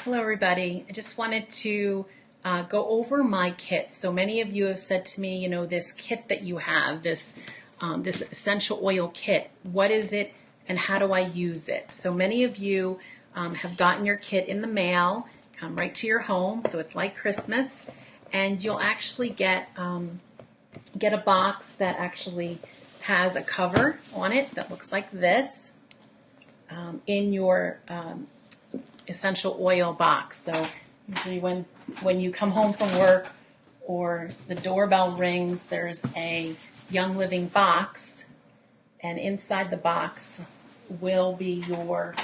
Hello everybody. I just wanted to go over my kit. So many of you have said to me, this kit that you have, this essential oil kit, what is it and how do I use it? So many of you have gotten your kit in the mail, come right to your home, so it's like Christmas, and you'll actually get a box that actually has a cover on it that looks like this in your essential oil box. So usually when you come home from work or the doorbell rings, there's a Young Living box, and inside the box will be your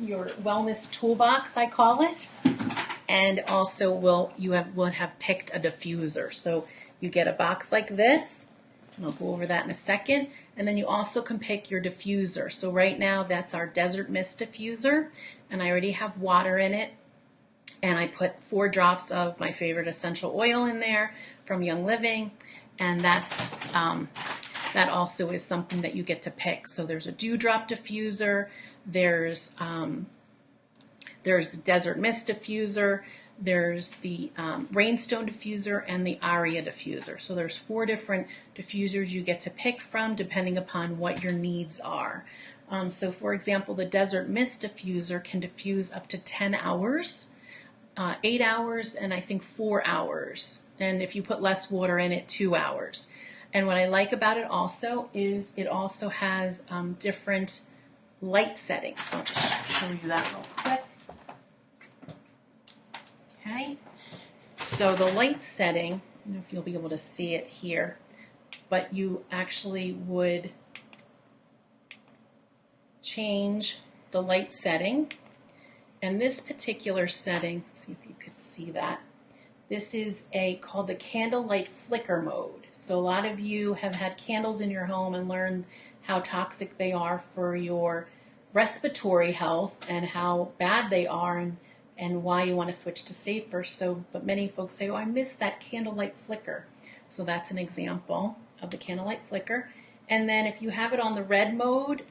wellness toolbox, I call it, and also will have picked a diffuser. So you get a box like this, and I'll go over that in a second. And then you also can pick your diffuser. So right now that's our Desert Mist diffuser, and I already have water in it. And I put 4 drops of my favorite essential oil in there from Young Living, and that also is something that you get to pick. So there's a dewdrop diffuser, there's the Desert Mist diffuser, there's the Rainstone diffuser, and the Aria diffuser. So there's 4 different diffusers you get to pick from depending upon what your needs are. So for example, the Desert Mist diffuser can diffuse up to 10 hours, 8 hours, and I think 4 hours. And if you put less water in it, 2 hours. And what I like about it also is it also has different light settings. So I'll just show you that real quick. Okay, so the light setting, I don't know if you'll be able to see it here, but you actually would change the light setting. And this particular setting, let's see if you could see that, this is called the candlelight flicker mode. So a lot of you have had candles in your home and learned how toxic they are for your respiratory health and how bad they are, and why you want to switch to safer. But many folks say, oh, I miss that candlelight flicker. So that's an example of the candlelight flicker. And then if you have it on the red mode,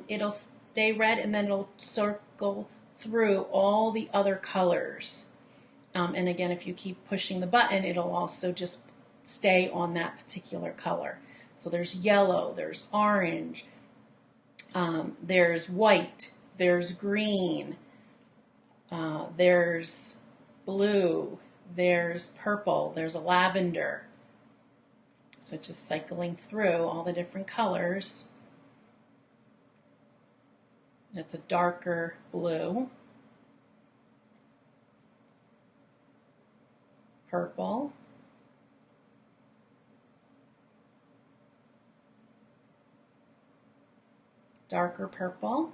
it'll stay red, and then it'll circle through all the other colors. And again, if you keep pushing the button, it'll also just stay on that particular color. So there's yellow, there's orange, there's white, there's green, there's blue, there's purple, there's a lavender. So just cycling through all the different colors. It's a darker blue, purple, darker purple,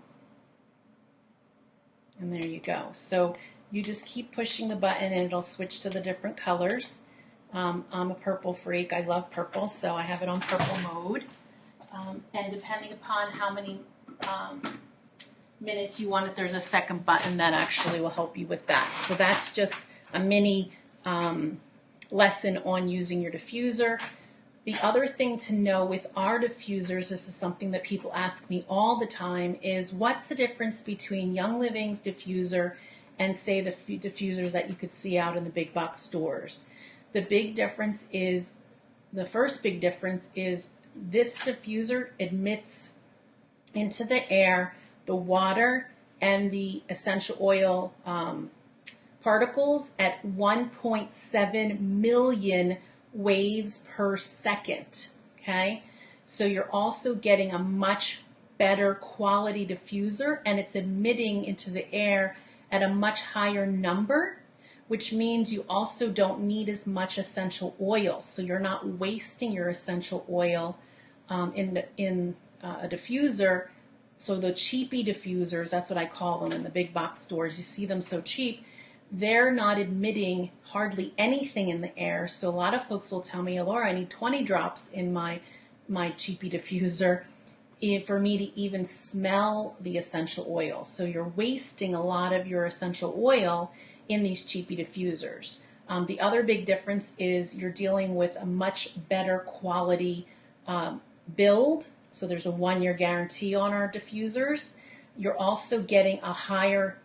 and there you go. So you just keep pushing the button and it'll switch to the different colors. I'm a purple freak. I love purple, so I have it on purple mode. And depending upon how many minutes you want it, there's a second button that actually will help you with that. So that's just a mini lesson on using your diffuser. The other thing to know with our diffusers, this is something that people ask me all the time, is what's the difference between Young Living's diffuser and say the diffusers that you could see out in the big box stores. The first big difference is this diffuser admits into the air the water and the essential oil particles at 1.7 million waves per second. Okay, so you're also getting a much better quality diffuser, and it's emitting into the air at a much higher number, which means you also don't need as much essential oil. So you're not wasting your essential oil in a diffuser. So the cheapy diffusers, that's what I call them in the big box stores, you see them so cheap, they're not emitting hardly anything in the air. So a lot of folks will tell me, Laura, I need 20 drops in my cheapy diffuser for me to even smell the essential oil. So you're wasting a lot of your essential oil in these cheapy diffusers. The other big difference is you're dealing with a much better quality build. So there's a 1-year guarantee on our diffusers. You're also getting a higher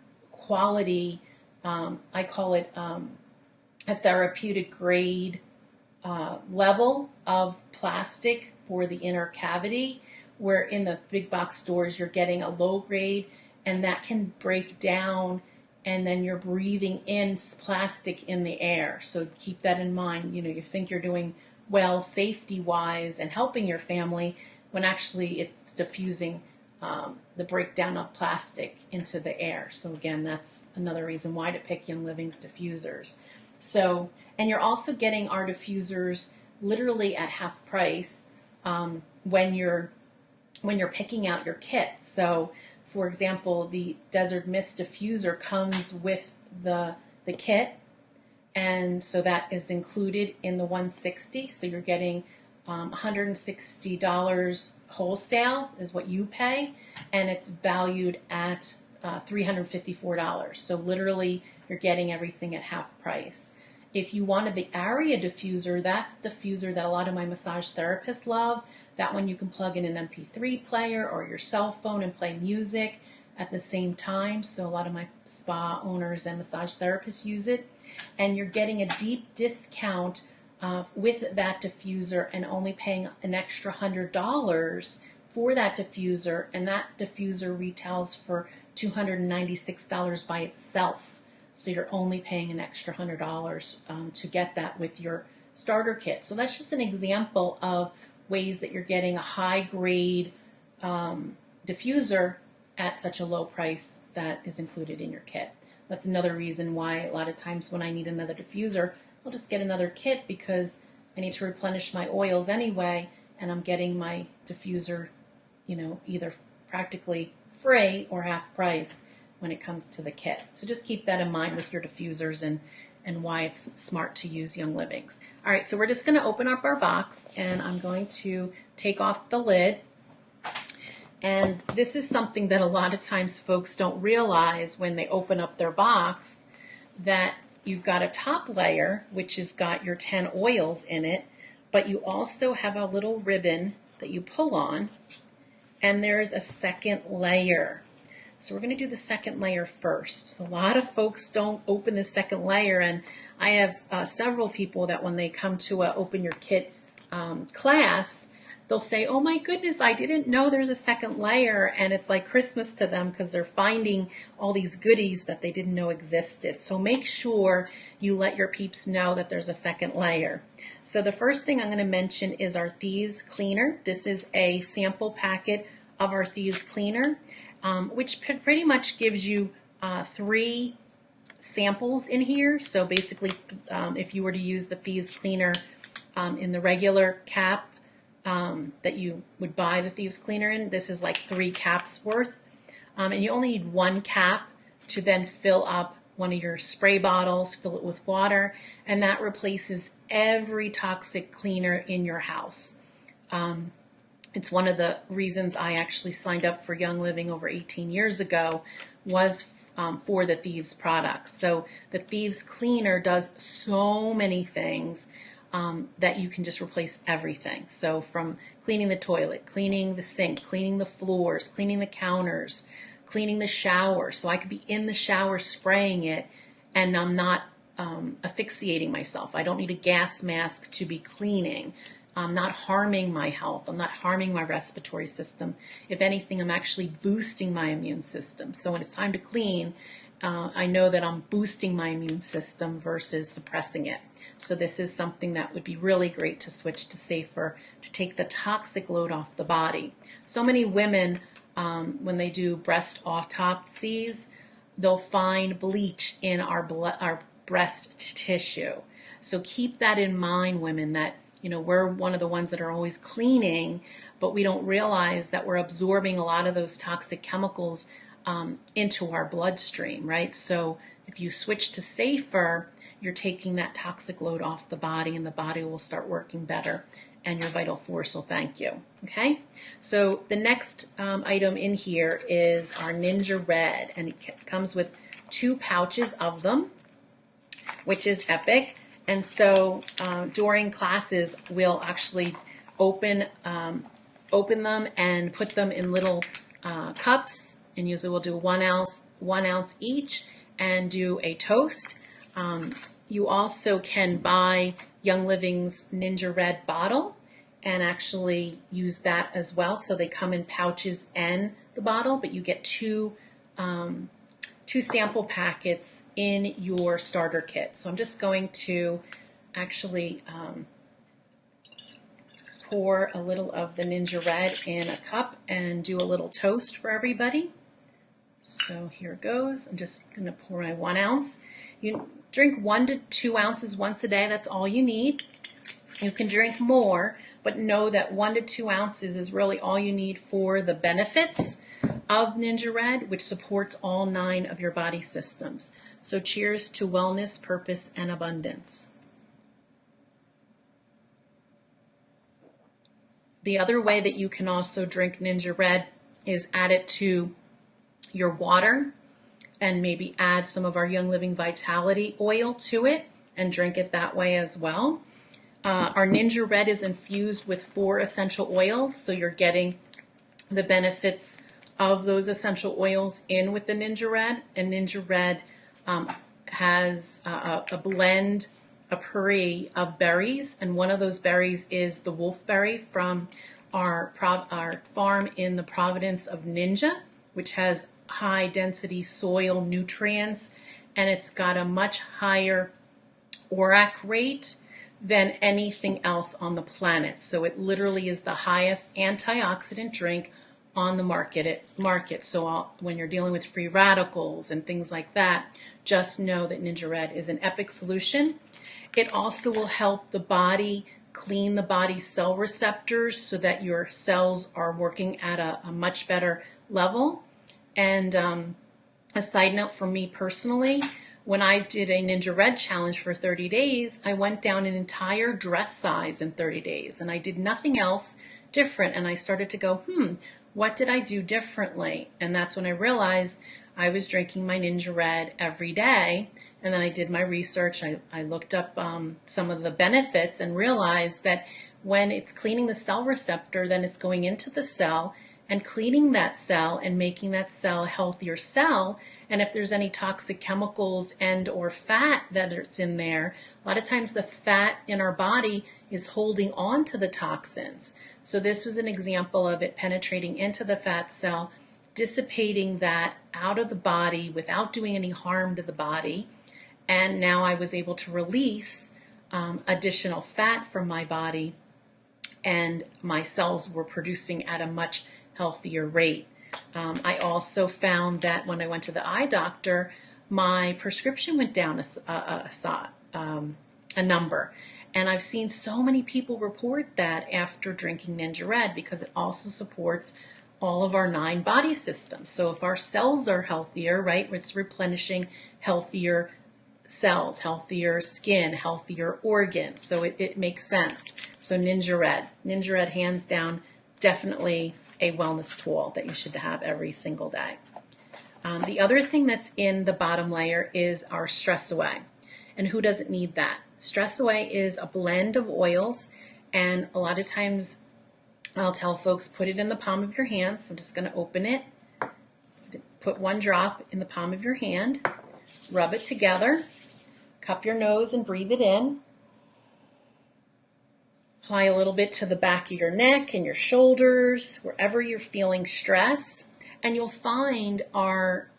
quality, I call it a therapeutic grade level of plastic for the inner cavity, where in the big box stores you're getting a low grade, and that can break down, and then you're breathing in plastic in the air. So keep that in mind. You think you're doing well safety wise and helping your family, when actually it's diffusing the breakdown of plastic into the air. So again, that's another reason why to pick Young Living's diffusers. So, and you're also getting our diffusers literally at half price when you're picking out your kit. So, for example, the Desert Mist diffuser comes with the kit, and so that is included in the $160. So you're getting $160 wholesale is what you pay, and it's valued at $354. So literally, you're getting everything at half price. If you wanted the Aria diffuser, that's a diffuser that a lot of my massage therapists love. That one you can plug in an MP3 player or your cell phone and play music at the same time. So a lot of my spa owners and massage therapists use it. And you're getting a deep discount with that diffuser and only paying an extra $100 for that diffuser. And that diffuser retails for $296 by itself. So you're only paying an extra $100 to get that with your starter kit. So that's just an example of ways that you're getting a high grade diffuser at such a low price that is included in your kit. That's another reason why a lot of times when I need another diffuser, I'll just get another kit, because I need to replenish my oils anyway, and I'm getting my diffuser, either practically free or half price when it comes to the kit. So just keep that in mind with your diffusers and why it's smart to use Young Living's. All right, so we're just going to open up our box, and I'm going to take off the lid. And this is something that a lot of times folks don't realize when they open up their box, that you've got a top layer, which has got your 10 oils in it, but you also have a little ribbon that you pull on, and there's a second layer. So we're going to do the second layer first. So a lot of folks don't open the second layer, and I have several people that when they come to a Open Your Kit class, they'll say, oh my goodness, I didn't know there's a second layer, and it's like Christmas to them because they're finding all these goodies that they didn't know existed. So make sure you let your peeps know that there's a second layer. So the first thing I'm going to mention is our Thieves Cleaner. This is a sample packet of our Thieves Cleaner, which pretty much gives you 3 samples in here. So basically, if you were to use the Thieves Cleaner in the regular cap that you would buy the Thieves Cleaner in, this is like 3 caps worth. And you only need 1 cap to then fill up one of your spray bottles, fill it with water, and that replaces every toxic cleaner in your house. It's one of the reasons I actually signed up for Young Living over 18 years ago was for the Thieves products. So the Thieves Cleaner does so many things that you can just replace everything. So from cleaning the toilet, cleaning the sink, cleaning the floors, cleaning the counters, cleaning the shower. So I could be in the shower spraying it, and I'm not asphyxiating myself. I don't need a gas mask to be cleaning. I'm not harming my health. I'm not harming my respiratory system. If anything, I'm actually boosting my immune system. So when it's time to clean, I know that I'm boosting my immune system versus suppressing it. So this is something that would be really great to switch to Safer, to take the toxic load off the body. So many women, when they do breast autopsies, they'll find bleach in our breast tissue. So keep that in mind, women, that we're one of the ones that are always cleaning, but we don't realize that we're absorbing a lot of those toxic chemicals into our bloodstream, right? So if you switch to Safer, you're taking that toxic load off the body, and the body will start working better, and your vital force will thank you. Okay? So the next item in here is our Ninja Red, and it comes with 2 pouches of them, which is epic. And so during classes, we'll actually open them and put them in little cups, and usually we'll do 1 ounce, 1 ounce each and do a toast. You also can buy Young Living's Ninja Red bottle and actually use that as well. So they come in pouches and the bottle, but you get two sample packets in your starter kit. So I'm just going to actually pour a little of the Ninja Red in a cup and do a little toast for everybody. So here goes. I'm just going to pour my 1 ounce. You drink 1 to 2 ounces once a day. That's all you need. You can drink more, but know that 1 to 2 ounces is really all you need for the benefits of Ninja Red, which supports all 9 of your body systems. So cheers to wellness, purpose, and abundance. The other way that you can also drink Ninja Red is add it to your water and maybe add some of our Young Living Vitality oil to it and drink it that way as well. Our Ninja Red is infused with 4 essential oils, so you're getting the benefits of those essential oils in with the Ninja Red. And Ninja Red has a blend, a puree of berries, and one of those berries is the wolfberry from our farm in the Providence of Ninja, which has high density soil nutrients, and it's got a much higher ORAC rate than anything else on the planet. So it literally is the highest antioxidant drink on the market. So when you're dealing with free radicals and things like that, just know that Ninja Red is an epic solution. It also will help the body clean the body's cell receptors so that your cells are working at a much better level. And a side note for me personally, when I did a Ninja Red challenge for 30 days, I went down an entire dress size in 30 days and I did nothing else different. And I started to go, what did I do differently? And that's when I realized I was drinking my Ninja Red every day. And then I did my research. I looked up some of the benefits and realized that when it's cleaning the cell receptor, then it's going into the cell and cleaning that cell and making that cell a healthier cell. And if there's any toxic chemicals and or fat that is in there, a lot of times the fat in our body is holding on to the toxins. So this was an example of it penetrating into the fat cell, dissipating that out of the body without doing any harm to the body. And now I was able to release additional fat from my body, and my cells were producing at a much healthier rate. I also found that when I went to the eye doctor, my prescription went down a number. And I've seen so many people report that after drinking Ninja Red, because it also supports all of our 9 body systems. So if our cells are healthier, right, it's replenishing healthier cells, healthier skin, healthier organs. So it makes sense. So Ninja Red, hands down, definitely a wellness tool that you should have every single day. The other thing that's in the bottom layer is our Stress Away. And who doesn't need that? Stress Away is a blend of oils, and a lot of times I'll tell folks, put it in the palm of your hand. So I'm just going to open it, put 1 drop in the palm of your hand, rub it together, cup your nose and breathe it in. Apply a little bit to the back of your neck and your shoulders, wherever you're feeling stress. And you'll find our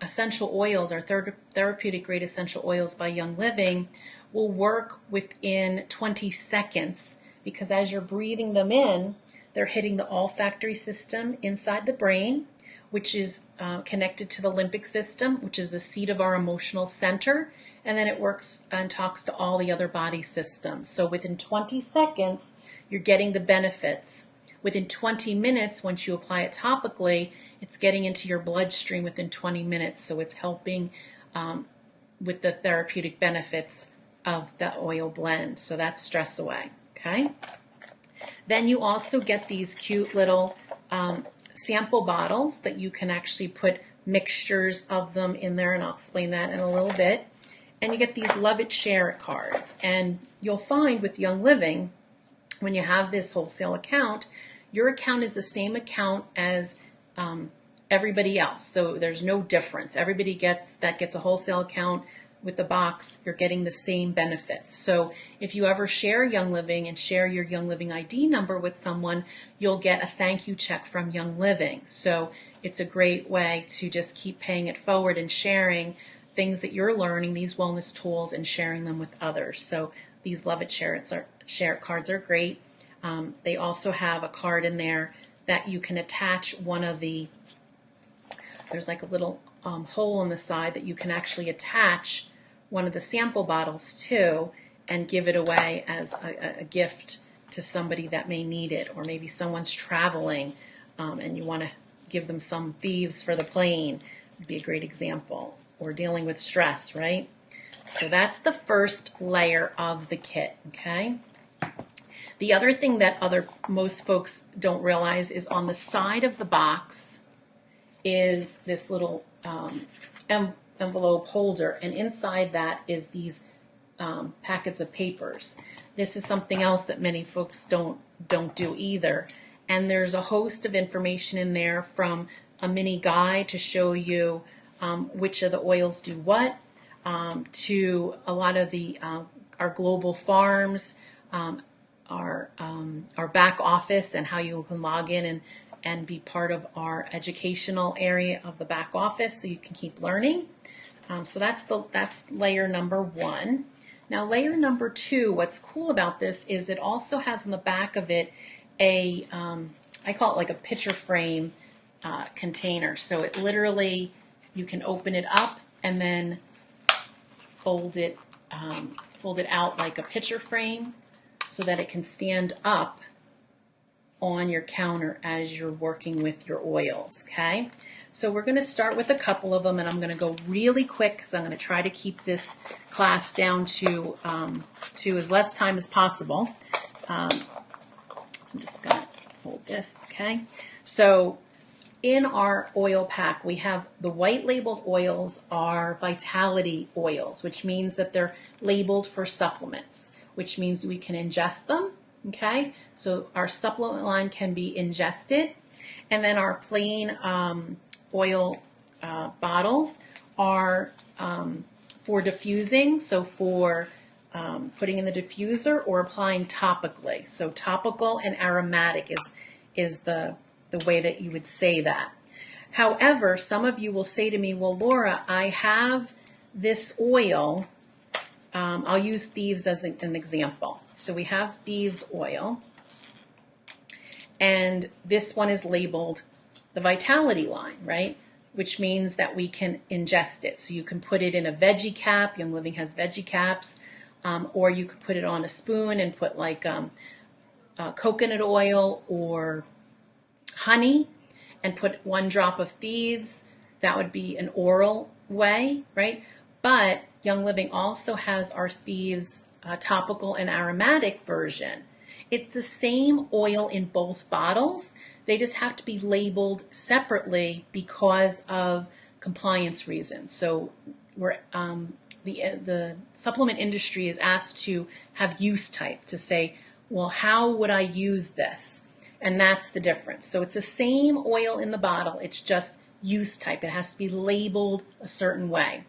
essential oils, our therapeutic grade essential oils by Young Living, will work within 20 seconds, because as you're breathing them in, they're hitting the olfactory system inside the brain, which is connected to the limbic system, which is the seat of our emotional center. And then it works and talks to all the other body systems. So within 20 seconds, you're getting the benefits. Within 20 minutes, once you apply it topically, it's getting into your bloodstream within 20 minutes. So it's helping with the therapeutic benefits of the oil blend. So that's Stress Away, okay? Then you also get these cute little sample bottles that you can actually put mixtures of them in there, and I'll explain that in a little bit. And you get these Love It, Share It cards. And you'll find with Young Living, when you have this wholesale account, your account is the same account as everybody else. So there's no difference. Everybody gets a wholesale account with the box. You're getting the same benefits. So if you ever share Young Living and share your Young Living ID number with someone, you'll get a thank you check from Young Living. So it's a great way to just keep paying it forward and sharing things that you're learning, these wellness tools, and sharing them with others. So these Love It, Share It cards are great. They also have a card in there that you can attach one of the, there's like a little hole in the side that you can actually attach one of the sample bottles to and give it away as a gift to somebody that may need it, or maybe someone's traveling and you want to give them some thieves for the plane. Would be a great example. Or dealing with stress, right? So that's the first layer of the kit, okay? The other thing that most folks don't realize is on the side of the box is this little envelope holder, and inside that is these packets of papers. This is something else that many folks don't do either. And there's a host of information in there, from a mini guide to show you which of the oils do what, to a lot of the our global farms, our back office, and how you can log in and be part of our educational area of the back office, so you can keep learning. So that's layer number one. Now layer number two, what's cool about this is it also has on the back of it a I call it like a picture frame container. So it literally, you can open it up and then fold it out like a picture frame so that it can stand up on your counter as you're working with your oils, okay? So we're going to start with a couple of them, and I'm going to go really quick because I'm going to try to keep this class down to as less time as possible. So I'm just going to fold this, okay? So in our oil pack, we have the white labeled oils are vitality oils, which means that they're labeled for supplements, which means we can ingest them, okay? So our supplement line can be ingested. And then our plain oil bottles are for diffusing, so for putting in the diffuser or applying topically. So topical and aromatic is the way that you would say that. However, some of you will say to me, well, Laura, I have this oil. I'll use Thieves as an example. So we have Thieves oil, and this one is labeled the Vitality line, right? Which means that we can ingest it. So you can put it in a veggie cap. Young Living has veggie caps. Or you could put it on a spoon and put like coconut oil or honey and put 1 drop of Thieves. That would be an oral way, right? But Young Living also has our Thieves topical and aromatic version. It's the same oil in both bottles. They just have to be labeled separately because of compliance reasons. So we're the supplement industry is asked to have use type to say, well, how would I use this? And that's the difference. So it's the same oil in the bottle. It's just use type. It has to be labeled a certain way.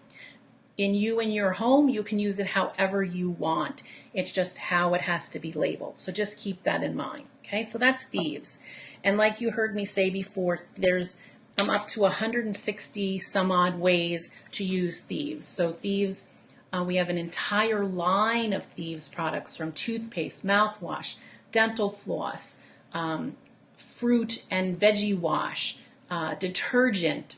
In your home, you can use it however you want. It's just how it has to be labeled. So just keep that in mind. Okay, so that's Thieves. And like you heard me say before, there's up to 160 some odd ways to use Thieves. So Thieves, we have an entire line of Thieves products, from toothpaste, mouthwash, dental floss, fruit and veggie wash, detergent,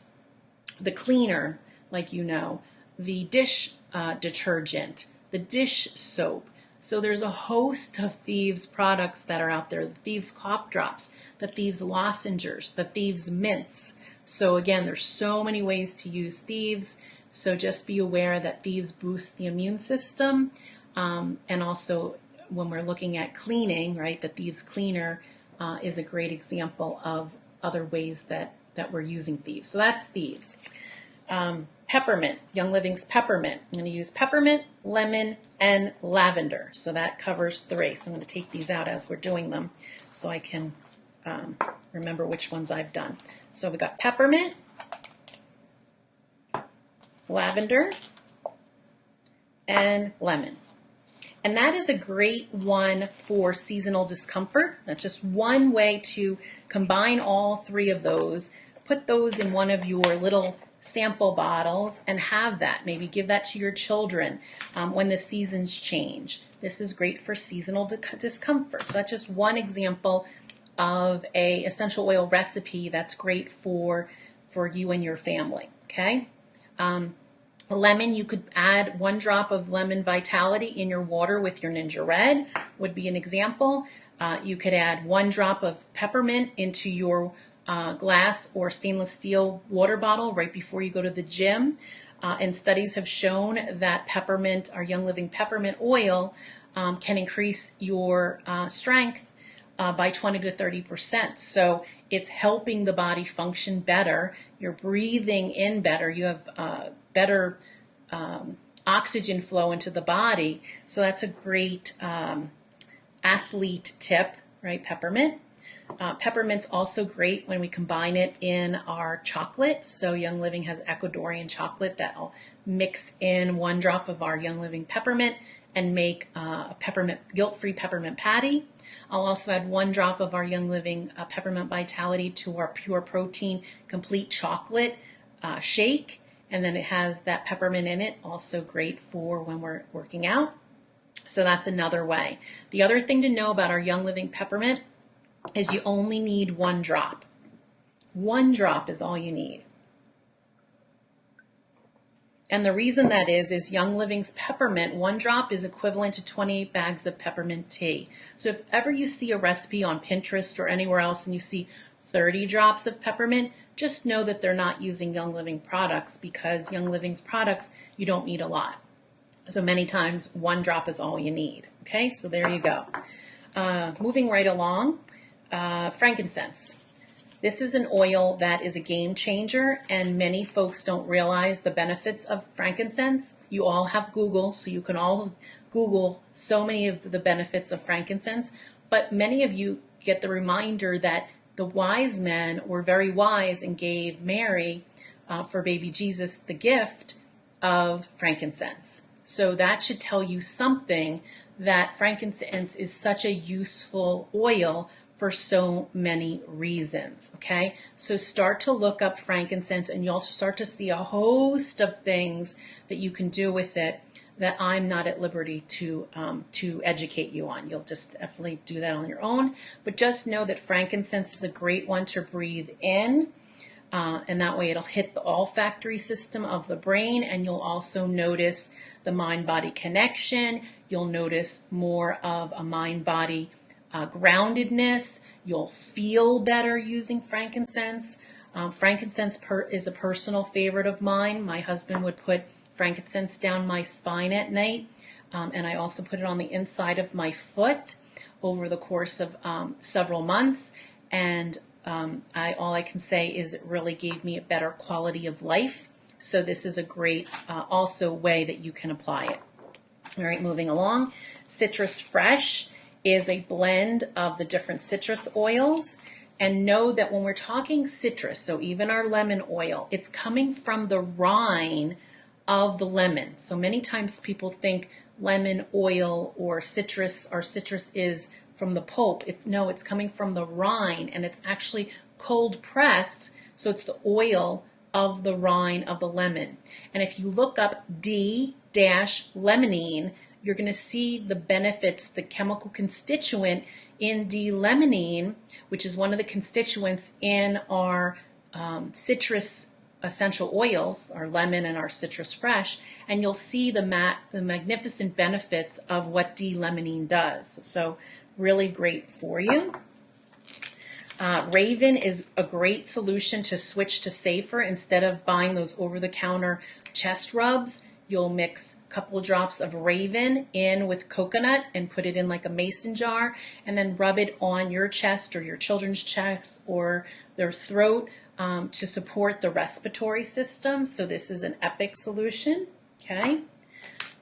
the cleaner, like you know, the dish detergent, the dish soap. So there's a host of Thieves products that are out there. The Thieves cough drops, the Thieves lozenges, the Thieves mints. So again, there's so many ways to use Thieves. So just be aware that Thieves boosts the immune system. And also when we're looking at cleaning, right, the Thieves cleaner is a great example of other ways that we're using Thieves. So that's Thieves. Peppermint, Young Living's peppermint. I'm going to use peppermint, lemon, and lavender. So that covers 3. So I'm going to take these out as we're doing them so I can remember which ones I've done. So we got peppermint, lavender, and lemon. And that is a great one for seasonal discomfort. That's just one way to combine all three of those. Put those in one of your little sample bottles and have that. Maybe give that to your children when the seasons change. This is great for seasonal discomfort. So that's just one example of a essential oil recipe that's great for you and your family. Okay. Lemon, you could add 1 drop of lemon vitality in your water with your Ninja Red, would be an example. You could add 1 drop of peppermint into your glass or stainless steel water bottle right before you go to the gym. And studies have shown that peppermint, our Young Living peppermint oil, can increase your strength by 20 to 30%. So it's helping the body function better. You're breathing in better. You have better oxygen flow into the body. So that's a great athlete tip, right? Peppermint. Peppermint's also great when we combine it in our chocolate. So Young Living has Ecuadorian chocolate that I'll mix in 1 drop of our Young Living peppermint and make a peppermint guilt-free peppermint patty. I'll also add 1 drop of our Young Living peppermint vitality to our pure protein complete chocolate shake. And then it has that peppermint in it, also great for when we're working out. So that's another way. The other thing to know about our Young Living peppermint is you only need 1 drop. 1 drop is all you need. And the reason that is Young Living's peppermint, 1 drop is equivalent to 28 bags of peppermint tea. So if ever you see a recipe on Pinterest or anywhere else and you see 30 drops of peppermint, just know that they're not using Young Living products, because Young Living's products, you don't need a lot. So many times 1 drop is all you need. Okay, so there you go. Moving right along, frankincense. This is an oil that is a game changer, and many folks don't realize the benefits of frankincense. You all have Google, so you can all Google so many of the benefits of frankincense, but many of you get the reminder that the wise men were very wise and gave Mary, for baby Jesus, the gift of frankincense. So that should tell you something, that frankincense is such a useful oil for so many reasons. Okay, so start to look up frankincense, and you'll also start to see a host of things that you can do with it that I'm not at liberty to educate you on. You'll just definitely do that on your own. But just know that frankincense is a great one to breathe in, and that way it'll hit the olfactory system of the brain, and you'll also notice the mind-body connection. You'll notice more of a mind-body groundedness. You'll feel better using frankincense. Frankincense is a personal favorite of mine. My husband would put frankincense down my spine at night, and I also put it on the inside of my foot over the course of several months, and all I can say is it really gave me a better quality of life. So this is a great also way that you can apply it. All right, moving along. Citrus Fresh is a blend of the different citrus oils. And know that when we're talking citrus, so even our lemon oil, it's coming from the rind of the lemon. So many times people think lemon oil or citrus is from the pulp. It's coming from the rind, and it's actually cold pressed. So it's the oil of the rind of the lemon. And if you look up D-limonene, you're going to see the benefits, the chemical constituent in D-limonene, which is one of the constituents in our citrus essential oils, our lemon and our Citrus Fresh, and you'll see the magnificent benefits of what D-limonene does. So really great for you. Raven is a great solution to switch to safer. Instead of buying those over-the-counter chest rubs, you'll mix a couple of drops of Raven in with coconut and put it in like a mason jar, and then rub it on your chest or your children's chest or their throat to support the respiratory system. So this is an epic solution. Okay.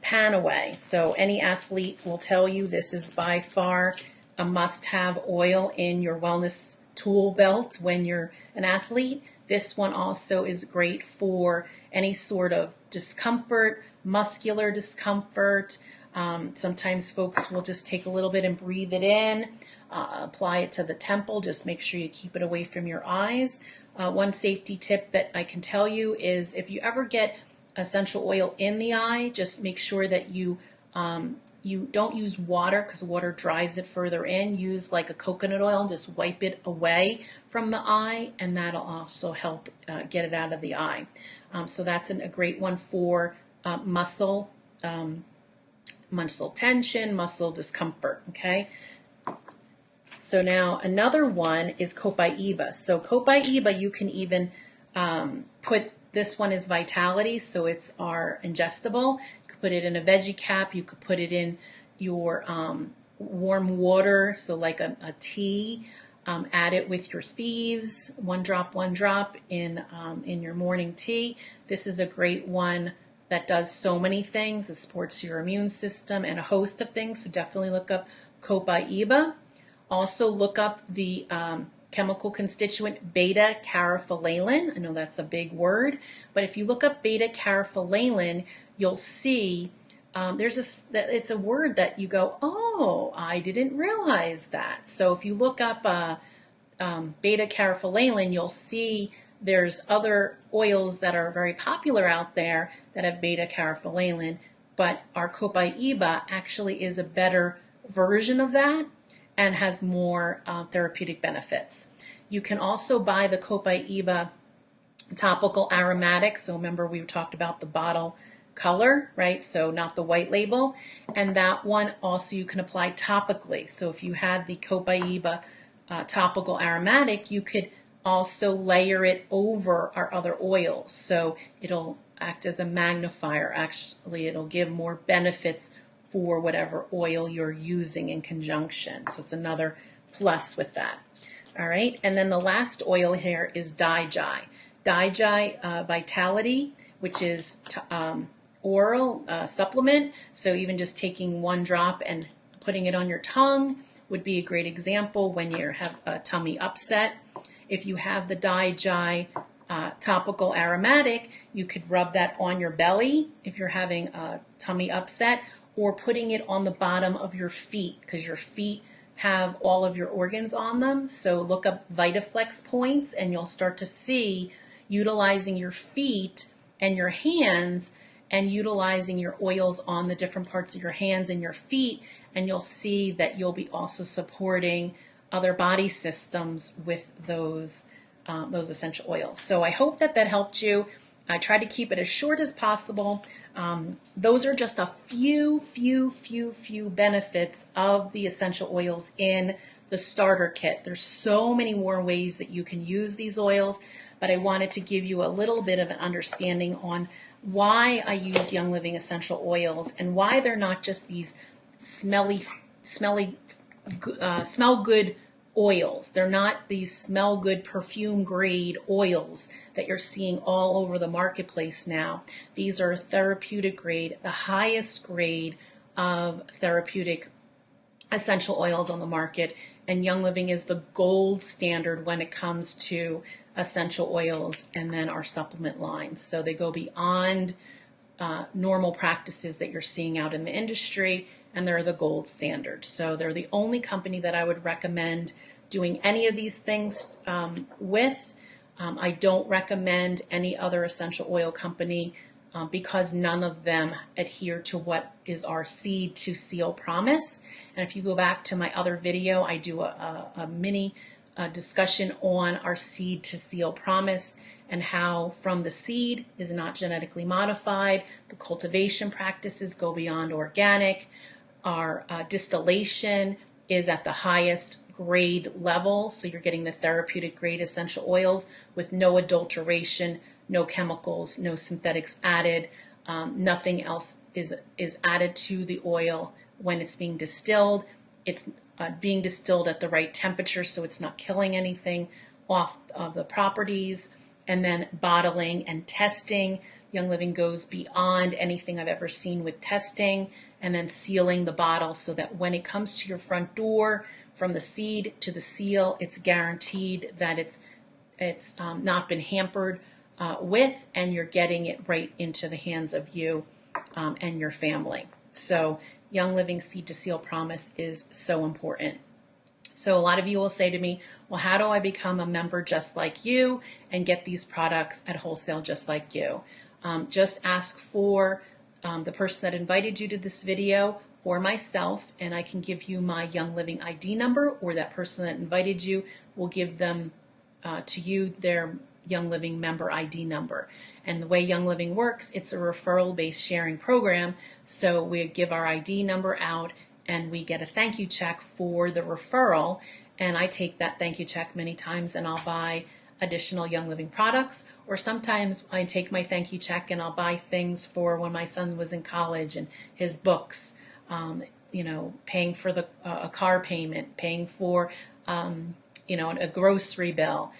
Panaway. So any athlete will tell you this is by far a must-have oil in your wellness tool belt when you're an athlete. This one also is great for any sort of discomfort, muscular discomfort. Sometimes folks will just take a little bit and breathe it in, apply it to the temple. Just make sure you keep it away from your eyes. One safety tip that I can tell you is if you ever get essential oil in the eye, just make sure that you don't use water because water drives it further in. Use like a coconut oil and just wipe it away from the eye, and that'll also help get it out of the eye. So that's a great one for muscle tension, muscle discomfort, okay? So now another one is Copaiba. So Copaiba, you can even put, this one is Vitality, so it's our ingestible. You could put it in a veggie cap. You could put it in your warm water, so like a tea. Add it with your thieves, one drop in your morning tea. This is a great one that does so many things. It supports your immune system and a host of things, so definitely look up Copaiba. Also look up the chemical constituent beta-caryophyllene. I know that's a big word, but if you look up beta-caryophyllene, you'll see it's a word that you go, oh, I didn't realize that. So if you look up beta-caryophyllene, you'll see there's other oils that are very popular out there that have beta-caryophyllene, but our Copaiba actually is a better version of that and has more therapeutic benefits. You can also buy the Copaiba topical aromatic. So remember we talked about the bottle color, right? So not the white label. And that one also you can apply topically. So if you had the Copaiba topical aromatic, you could also layer it over our other oils. So it'll act as a magnifier. Actually, it'll give more benefits for whatever oil you're using in conjunction. So it's another plus with that. All right, and then the last oil here is Dai-Jai. Dai-Jai Vitality, which is oral supplement. So even just taking one drop and putting it on your tongue would be a great example when you have a tummy upset. If you have the Dai-Jai topical aromatic, you could rub that on your belly if you're having a tummy upset, or putting it on the bottom of your feet because your feet have all of your organs on them. So look up Vitaflex points and you'll start to see utilizing your feet and your hands and utilizing your oils on the different parts of your hands and your feet, and you'll see that you'll be also supporting other body systems with those essential oils. So I hope that helped you. I try to keep it as short as possible. Those are just a few benefits of the essential oils in the starter kit. There's so many more ways that you can use these oils, but I wanted to give you a little bit of an understanding on why I use Young Living essential oils and why they're not just these smell good oils. They're not these smell good perfume grade oils that you're seeing all over the marketplace now. These are therapeutic grade, the highest grade of therapeutic essential oils on the market, and Young Living is the gold standard when it comes to essential oils and then our supplement lines. So they go beyond normal practices that you're seeing out in the industry, and they're the gold standard. So they're the only company that I would recommend doing any of these things with. I don't recommend any other essential oil company because none of them adhere to what is our seed to seal promise. And if you go back to my other video, I do a mini discussion on our seed to seal promise and how from the seed is not genetically modified, the cultivation practices go beyond organic, our distillation is at the highest grade level, so you're getting the therapeutic grade essential oils with no adulteration, no chemicals, no synthetics added, nothing else is added to the oil when it's being distilled. It's being distilled at the right temperature so it's not killing anything off of the properties. And then bottling and testing. Young Living goes beyond anything I've ever seen with testing, and then sealing the bottle so that when it comes to your front door from the seed to the seal. It's guaranteed that it's not been hampered with, and you're getting it right into the hands of you and your family. So Young Living Seed to Seal Promise is so important. So a lot of you will say to me, well, how do I become a member just like you and get these products at wholesale just like you? Just ask for the person that invited you to this video or myself, and I can give you my Young Living ID number, or that person that invited you will give them to you their Young Living member ID number. And the way Young Living works, it's a referral-based sharing program. So we give our ID number out and we get a thank you check for the referral. And I take that thank you check many times and I'll buy additional Young Living products. Or sometimes I take my thank you check and I'll buy things for when my son was in college and his books, paying for a car payment, paying for, a grocery bill,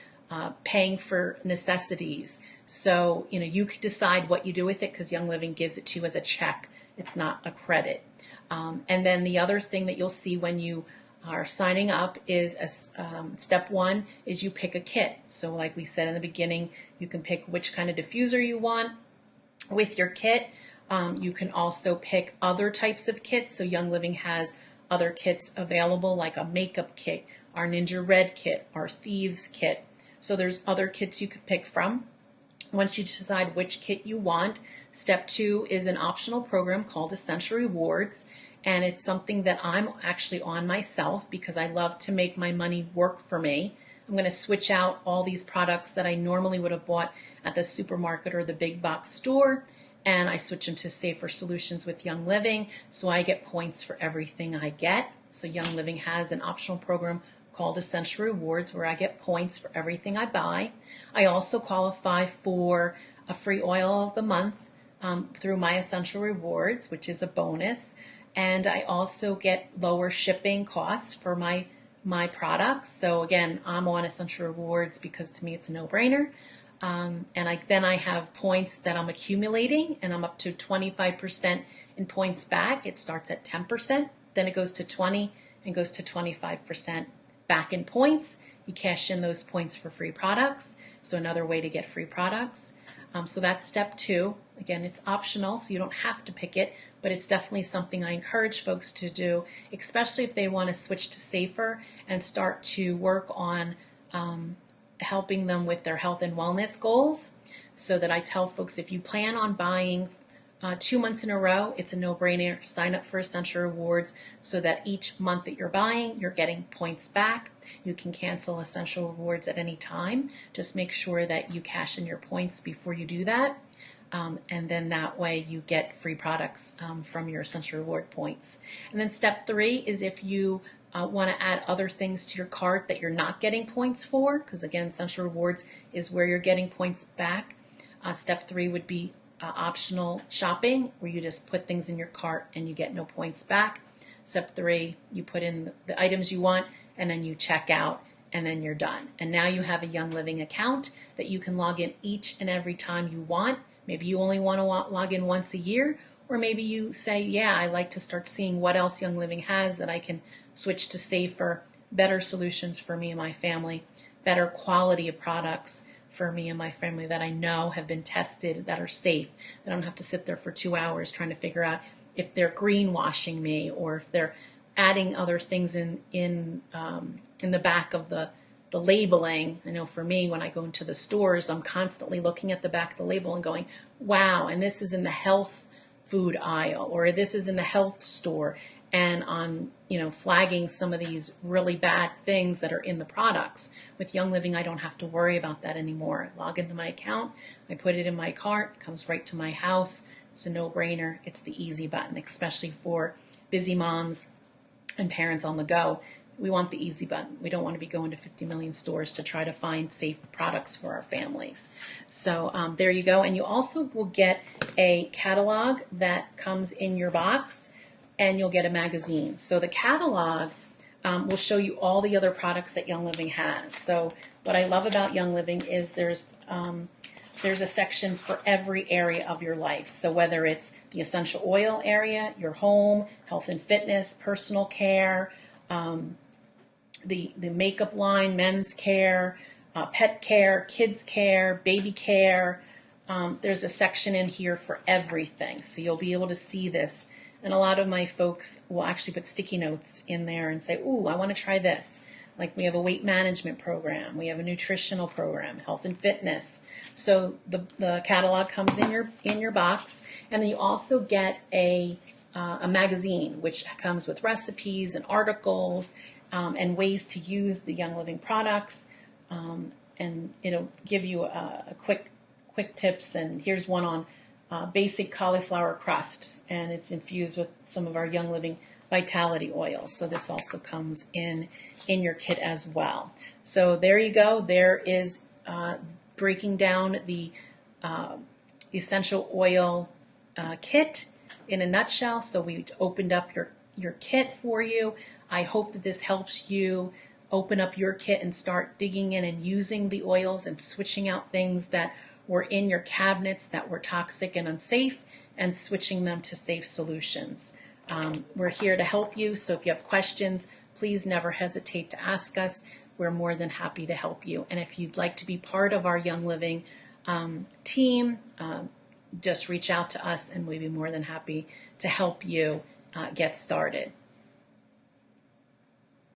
paying for necessities. So, you could decide what you do with it because Young Living gives it to you as a check. It's not a credit. And then the other thing that you'll see when you are signing up is step one is you pick a kit. So like we said in the beginning, you can pick which kind of diffuser you want with your kit. You can also pick other types of kits. So Young Living has other kits available, like a makeup kit, our Ninja Red kit, our Thieves kit. So there's other kits you could pick from. Once you decide which kit you want, step two is an optional program called Essential Rewards. And it's something that I'm actually on myself because I love to make my money work for me. I'm going to switch out all these products that I normally would have bought at the supermarket or the big box store, and I switch them to Safer Solutions with Young Living, so I get points for everything I get. So Young Living has an optional program called Essential Rewards where I get points for everything I buy. I also qualify for a free oil of the month through my Essential Rewards, which is a bonus. And I also get lower shipping costs for my products. So again, I'm on Essential Rewards because to me it's a no-brainer. And then I have points that I'm accumulating, and I'm up to 25% in points back. It starts at 10%, then it goes to 20 and goes to 25% back in points. You cash in those points for free products. So another way to get free products. So that's step two. Again, it's optional, so you don't have to pick it, but it's definitely something I encourage folks to do, especially if they want to switch to Safer and start to work on helping them with their health and wellness goals. So that I tell folks, if you plan on buying 2 months in a row, it's a no-brainer. Sign up for Essential Rewards so that each month that you're buying, you're getting points back. You can cancel Essential Rewards at any time. Just make sure that you cash in your points before you do that. And then that way you get free products from your Essential Reward points. And then step three is if you want to add other things to your cart that you're not getting points for, because again, Essential Rewards is where you're getting points back. Step three would be optional shopping, where you just put things in your cart and you get no points back. Step three, you put in the items you want and then you check out and then you're done. And now you have a Young Living account that you can log in each and every time you want. Maybe you only want to log in once a year, or maybe you say, yeah, I like to start seeing what else Young Living has that I can switch to Safer, better solutions for me and my family, better quality of products for me and my family that I know have been tested, that are safe, that I don't have to sit there for 2 hours trying to figure out if they're greenwashing me or if they're adding other things in the back of the labeling. I know for me, when I go into the stores, I'm constantly looking at the back of the label and going, wow, and this is in the health food aisle, or this is in the health store. And I'm, flagging some of these really bad things that are in the products. With Young Living, I don't have to worry about that anymore. I log into my account, I put it in my cart, it comes right to my house. It's a no-brainer. It's the easy button, especially for busy moms and parents on the go. We want the easy button. We don't want to be going to 50 million stores to try to find safe products for our families. So there you go. And you also will get a catalog that comes in your box, and you'll get a magazine. So the catalog will show you all the other products that Young Living has. So what I love about Young Living is there's a section for every area of your life. So whether it's the essential oil area, your home, health and fitness, personal care, the makeup line, men's care, pet care, kids care, baby care. There's a section in here for everything. So you'll be able to see this. And a lot of my folks will actually put sticky notes in there and say, ooh, I want to try this. Like we have a weight management program, we have a nutritional program, health and fitness. So the catalog comes in your box, and then you also get a magazine which comes with recipes and articles and ways to use the Young Living products, and it'll give you a quick tips. And here's one on basic cauliflower crusts, and it's infused with some of our Young Living vitality oils. So this also comes in your kit as well. So there you go. There is breaking down the essential oil kit in a nutshell. So we opened up your kit for you. I hope that this helps you open up your kit and start digging in and using the oils and switching out things that were in your cabinets that were toxic and unsafe, and switching them to safe solutions. We're here to help you, so if you have questions, please never hesitate to ask us. We're more than happy to help you. And if you'd like to be part of our Young Living team, just reach out to us and we'd be more than happy to help you get started.